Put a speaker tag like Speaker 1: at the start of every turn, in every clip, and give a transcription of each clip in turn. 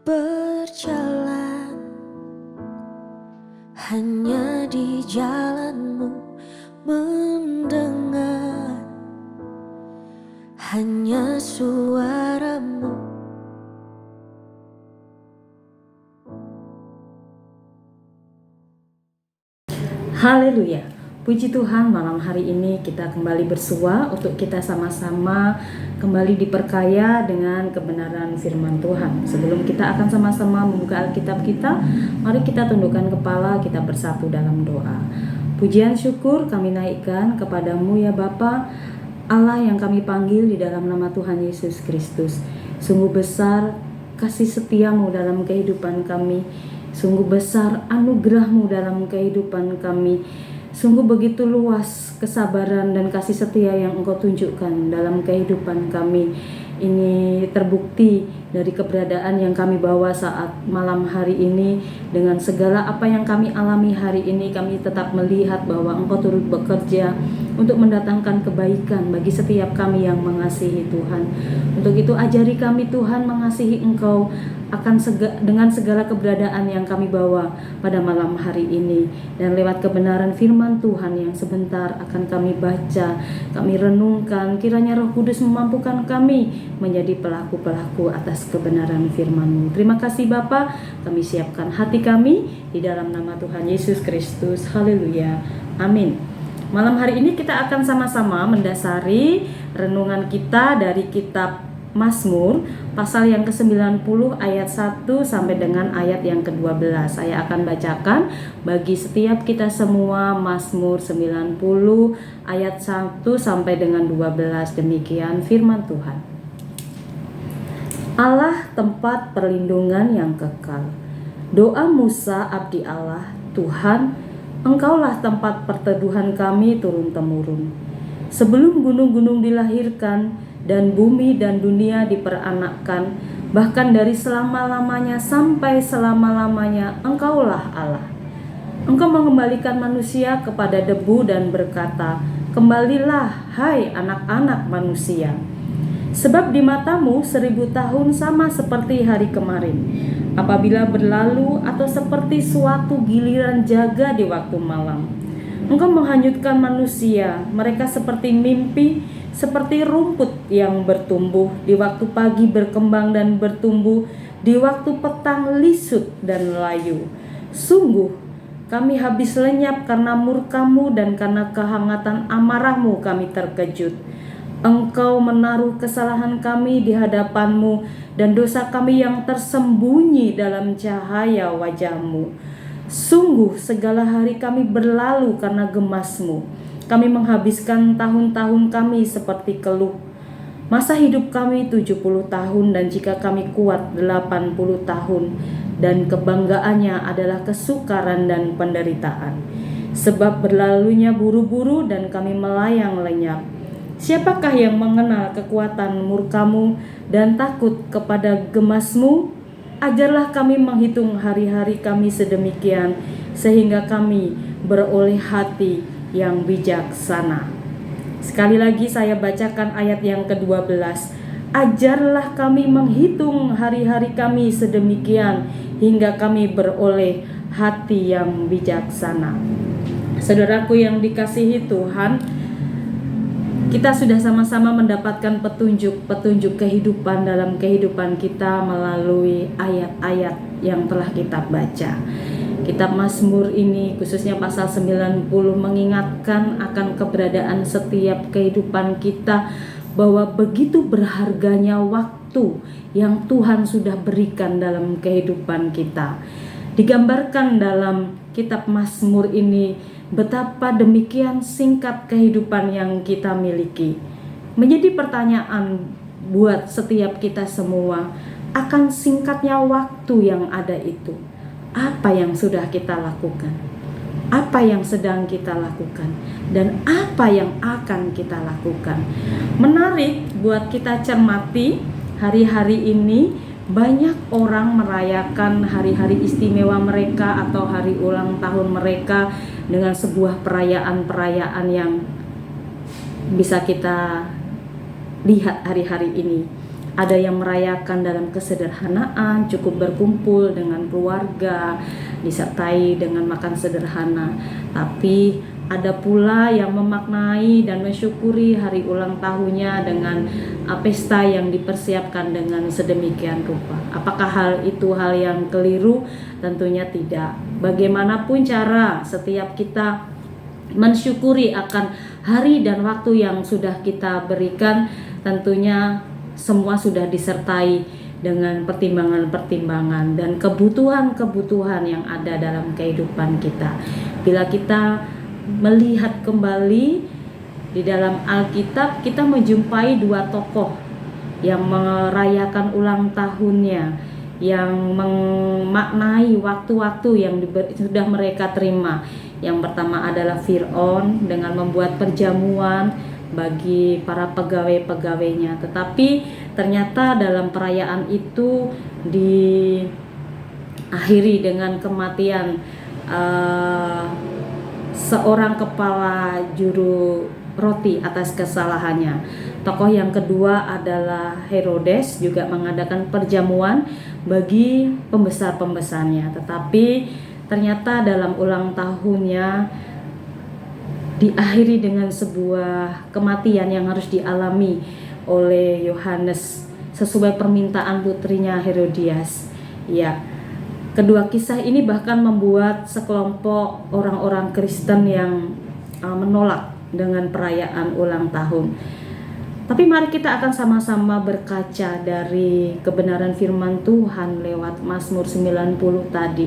Speaker 1: berjalan hanya di jalanmu, mendengar hanya suaramu.
Speaker 2: Haleluya, puji Tuhan, malam hari ini kita kembali bersua untuk kita sama-sama kembali diperkaya dengan kebenaran firman Tuhan. Sebelum kita akan sama-sama membuka Alkitab kita, mari kita tundukkan kepala, kita bersatu dalam doa. Pujian syukur kami naikkan kepadamu ya Bapa, Allah yang kami panggil di dalam nama Tuhan Yesus Kristus. Sungguh besar kasih setiamu dalam kehidupan kami. Sungguh besar anugerah-Mu dalam kehidupan kami. Sungguh begitu luas kesabaran dan kasih setia yang Engkau tunjukkan dalam kehidupan kami. Ini terbukti dari keberadaan yang kami bawa saat malam hari ini. Dengan segala apa yang kami alami hari ini, kami tetap melihat bahwa Engkau turut bekerja untuk mendatangkan kebaikan bagi setiap kami yang mengasihi Tuhan. Untuk itu ajari kami Tuhan mengasihi Engkau dengan segala keberadaan yang kami bawa pada malam hari ini, dan lewat kebenaran firman Tuhan yang sebentar akan kami baca, kami renungkan, kiranya Roh Kudus memampukan kami menjadi pelaku-pelaku atas kebenaran firman-Mu. Terima kasih Bapa, kami siapkan hati kami di dalam nama Tuhan Yesus Kristus. Haleluya, amin. Malam hari ini kita akan sama-sama mendasari renungan kita dari kitab Mazmur pasal yang ke-90 ayat 1 sampai dengan ayat yang ke-12. Saya akan bacakan bagi setiap kita semua Mazmur 90 ayat 1 sampai dengan 12. Demikian firman Tuhan. Allah tempat perlindungan yang kekal. Doa Musa abdi Allah, Tuhan, Engkaulah tempat perteduhan kami turun-temurun. Sebelum gunung-gunung dilahirkan dan bumi dan dunia diperanakkan, bahkan dari selama-lamanya sampai selama-lamanya, Engkaulah Allah. Engkau mengembalikan manusia kepada debu dan berkata, kembalilah hai anak-anak manusia. Sebab di matamu 1000 tahun sama seperti hari kemarin, apabila berlalu, atau seperti suatu giliran jaga di waktu malam. Engkau menghanyutkan manusia, mereka seperti mimpi, seperti rumput yang bertumbuh, di waktu pagi berkembang dan bertumbuh, di waktu petang lisut dan layu. Sungguh kami habis lenyap karena murka-Mu, dan karena kehangatan amarah-Mu kami terkejut. Engkau menaruh kesalahan kami di hadapan-Mu, dan dosa kami yang tersembunyi dalam cahaya wajah-Mu. Sungguh segala hari kami berlalu karena gemas-Mu. Kami menghabiskan tahun-tahun kami seperti keluh. Masa hidup kami 70 tahun, dan jika kami kuat 80 tahun. Dan kebanggaannya adalah kesukaran dan penderitaan. Sebab berlalunya buru-buru dan kami melayang lenyap. Siapakah yang mengenal kekuatan murka-Mu dan takut kepada gemas-Mu? Ajarlah kami menghitung hari-hari kami sedemikian, sehingga kami beroleh hati yang bijaksana. Sekali lagi saya bacakan ayat yang ke-12. Ajarlah kami menghitung hari-hari kami sedemikian, hingga kami beroleh hati yang bijaksana. Saudaraku yang dikasihi Tuhan, kita sudah sama-sama mendapatkan petunjuk kehidupan dalam kehidupan kita melalui ayat-ayat yang telah kita baca. Kitab Mazmur ini khususnya pasal 90 mengingatkan akan keberadaan setiap kehidupan kita, bahwa begitu berharganya waktu yang Tuhan sudah berikan dalam kehidupan kita. Digambarkan dalam kitab Mazmur ini betapa demikian singkat kehidupan yang kita miliki. Menjadi pertanyaan buat setiap kita semua, akan singkatnya waktu yang ada itu, apa yang sudah kita lakukan? Apa yang sedang kita lakukan? Dan apa yang akan kita lakukan? Menarik buat kita cermati hari-hari ini. Banyak orang merayakan hari-hari istimewa mereka atau hari ulang tahun mereka dengan sebuah perayaan-perayaan yang bisa kita lihat hari-hari ini. Ada yang merayakan dalam kesederhanaan, cukup berkumpul dengan keluarga, disertai dengan makan sederhana. Tapi ada pula yang memaknai dan mensyukuri hari ulang tahunnya dengan pesta yang dipersiapkan dengan sedemikian rupa. Apakah hal itu hal yang keliru? Tentunya tidak. Bagaimanapun cara, setiap kita mensyukuri akan hari dan waktu yang sudah kita berikan, tentunya semua sudah disertai dengan pertimbangan-pertimbangan dan kebutuhan-kebutuhan yang ada dalam kehidupan kita. Bila kita melihat kembali di dalam Alkitab, kita menjumpai dua tokoh yang merayakan ulang tahunnya, yang memaknai waktu-waktu yang sudah mereka terima. Yang pertama adalah Fir'aun dengan membuat perjamuan bagi para pegawai-pegawainya. Tetapi ternyata dalam perayaan itu diakhiri dengan kematian seorang kepala juru roti atas kesalahannya. Tokoh yang kedua adalah Herodes, juga mengadakan perjamuan bagi pembesar-pembesarnya. Tetapi ternyata dalam ulang tahunnya diakhiri dengan sebuah kematian yang harus dialami oleh Yohanes sesuai permintaan putrinya Herodias. Ya, kedua kisah ini bahkan membuat sekelompok orang-orang Kristen yang menolak dengan perayaan ulang tahun. Tapi mari kita akan sama-sama berkaca dari kebenaran firman Tuhan lewat Mazmur 90 tadi.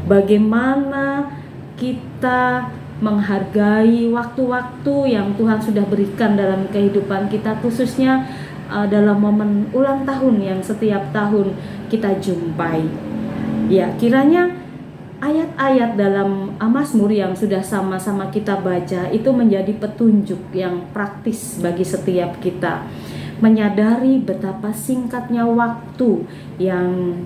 Speaker 2: Bagaimana kita menghargai waktu-waktu yang Tuhan sudah berikan dalam kehidupan kita, khususnya dalam momen ulang tahun yang setiap tahun kita jumpai. Ya, kiranya ayat-ayat dalam Mazmur yang sudah sama-sama kita baca itu menjadi petunjuk yang praktis bagi setiap kita, menyadari betapa singkatnya waktu yang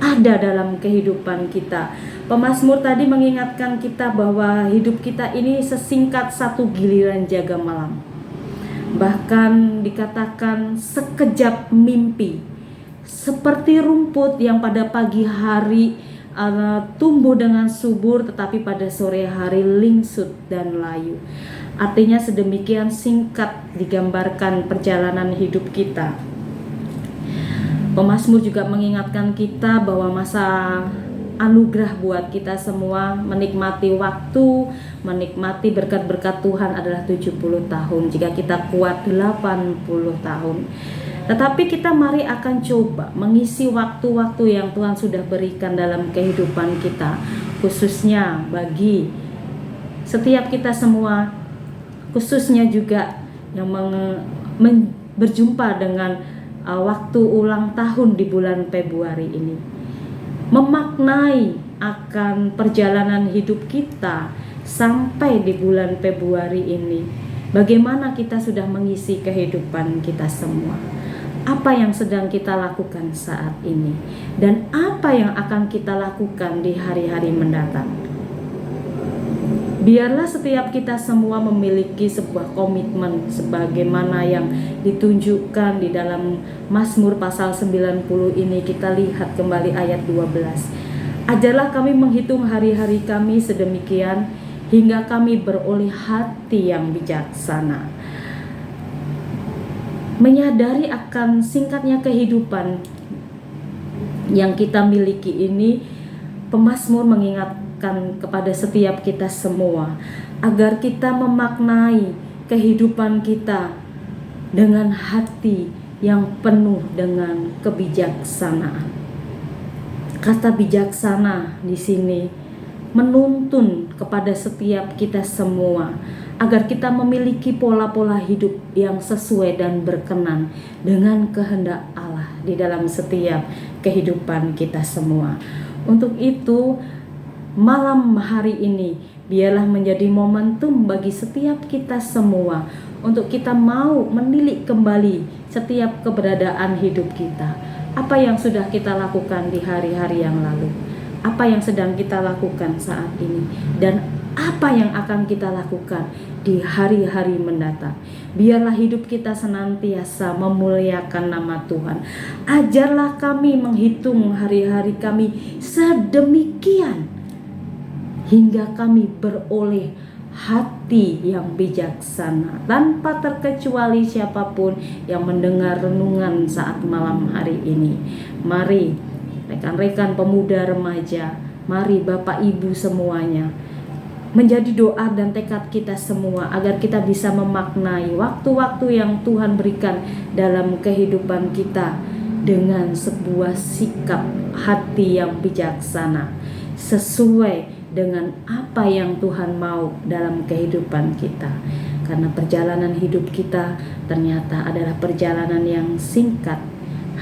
Speaker 2: ada dalam kehidupan kita. Pemazmur tadi mengingatkan kita bahwa hidup kita ini sesingkat satu giliran jaga malam. Bahkan dikatakan sekejap mimpi, seperti rumput yang pada pagi hari tumbuh dengan subur, tetapi pada sore hari lingsut dan layu. Artinya sedemikian singkat digambarkan perjalanan hidup kita. Pemazmur juga mengingatkan kita bahwa masa anugerah buat kita semua menikmati waktu, menikmati berkat-berkat Tuhan adalah 70 tahun. Jika kita kuat 80 tahun. Tetapi kita mari akan coba mengisi waktu-waktu yang Tuhan sudah berikan dalam kehidupan kita, khususnya bagi setiap kita semua, khususnya juga yang berjumpa dengan waktu ulang tahun di bulan Februari ini. Memaknai akan perjalanan hidup kita sampai di bulan Februari ini. Bagaimana kita sudah mengisi kehidupan kita semua? Apa yang sedang kita lakukan saat ini? Dan apa yang akan kita lakukan di hari-hari mendatang? Biarlah setiap kita semua memiliki sebuah komitmen sebagaimana yang ditunjukkan di dalam Mazmur pasal 90 ini. Kita lihat kembali ayat 12. Ajarlah kami menghitung hari-hari kami sedemikian hingga kami beroleh hati yang bijaksana. Menyadari akan singkatnya kehidupan yang kita miliki ini, pemazmur mengingatkan kepada setiap kita semua agar kita memaknai kehidupan kita dengan hati yang penuh dengan kebijaksanaan. Kata bijaksana di sini menuntun kepada setiap kita semua agar kita memiliki pola-pola hidup yang sesuai dan berkenan dengan kehendak Allah di dalam setiap kehidupan kita semua. Untuk itu, malam hari ini biarlah menjadi momentum bagi setiap kita semua untuk kita mau menilik kembali setiap keberadaan hidup kita. Apa yang sudah kita lakukan di hari-hari yang lalu? Apa yang sedang kita lakukan saat ini? Dan apa yang akan kita lakukan di hari-hari mendatang. Biarlah hidup kita senantiasa memuliakan nama Tuhan. Ajarlah kami menghitung hari-hari kami sedemikian hingga kami beroleh hati yang bijaksana, tanpa terkecuali siapapun yang mendengar renungan saat malam hari ini. Mari rekan-rekan pemuda remaja, mari Bapak Ibu semuanya, menjadi doa dan tekad kita semua agar kita bisa memaknai waktu-waktu yang Tuhan berikan dalam kehidupan kita dengan sebuah sikap hati yang bijaksana, sesuai dengan apa yang Tuhan mau dalam kehidupan kita. Karena perjalanan hidup kita ternyata adalah perjalanan yang singkat.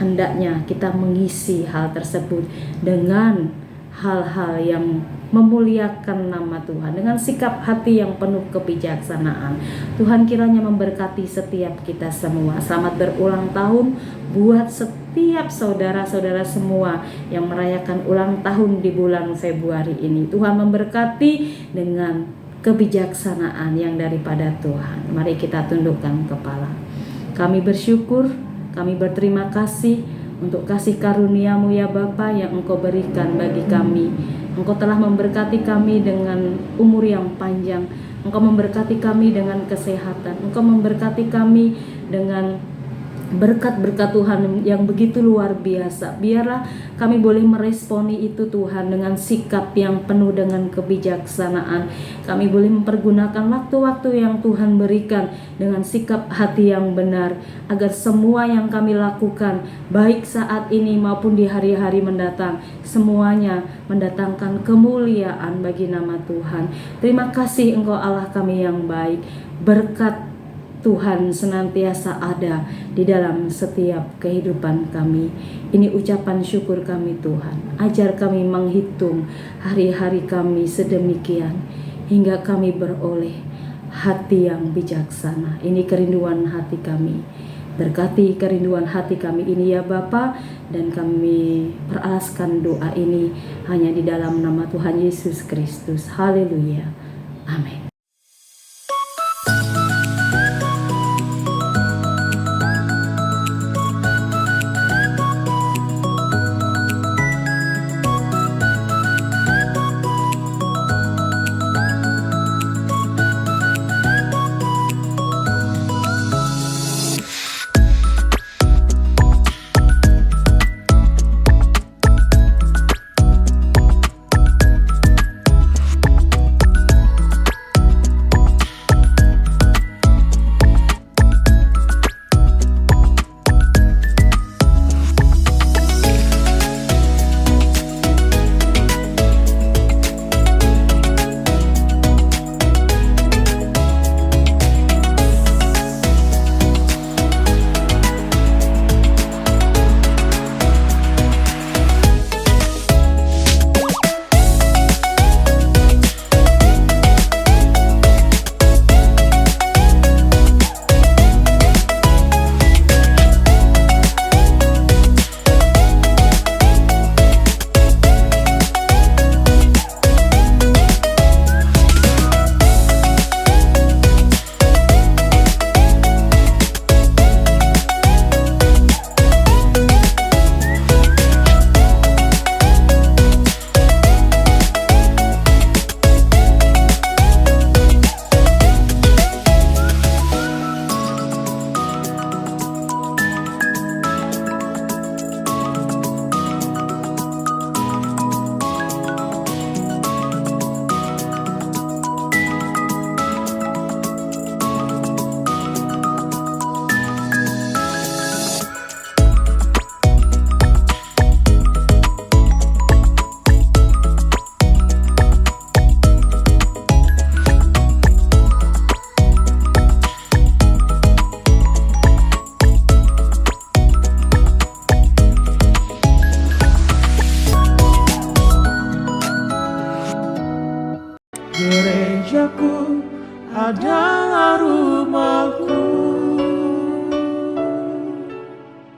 Speaker 2: Hendaknya kita mengisi hal tersebut dengan hal-hal yang memuliakan nama Tuhan, dengan sikap hati yang penuh kebijaksanaan. Tuhan kiranya memberkati setiap kita semua. Selamat berulang tahun buat setiap saudara-saudara semua yang merayakan ulang tahun di bulan Februari ini. Tuhan memberkati dengan kebijaksanaan yang daripada Tuhan. Mari kita tundukkan kepala. Kami bersyukur, kami berterima kasih untuk kasih karunia-Mu ya Bapa yang Engkau berikan bagi kami. Engkau telah memberkati kami dengan umur yang panjang. Engkau memberkati kami dengan kesehatan. Engkau memberkati kami dengan berkat-berkat Tuhan yang begitu luar biasa. Biarlah kami boleh meresponi itu Tuhan dengan sikap yang penuh dengan kebijaksanaan. Kami boleh mempergunakan waktu-waktu yang Tuhan berikan dengan sikap hati yang benar, agar semua yang kami lakukan baik saat ini maupun di hari-hari mendatang, semuanya mendatangkan kemuliaan bagi nama Tuhan. Terima kasih Engkau Allah kami yang baik. Berkat Tuhan senantiasa ada di dalam setiap kehidupan kami. Ini ucapan syukur kami Tuhan. Ajar kami menghitung hari-hari kami sedemikian hingga kami beroleh hati yang bijaksana. Ini kerinduan hati kami. Berkati kerinduan hati kami ini ya Bapa, dan kami peralaskan doa ini hanya di dalam nama Tuhan Yesus Kristus. Haleluya. Amin.
Speaker 3: Gerejaku adalah rumahku.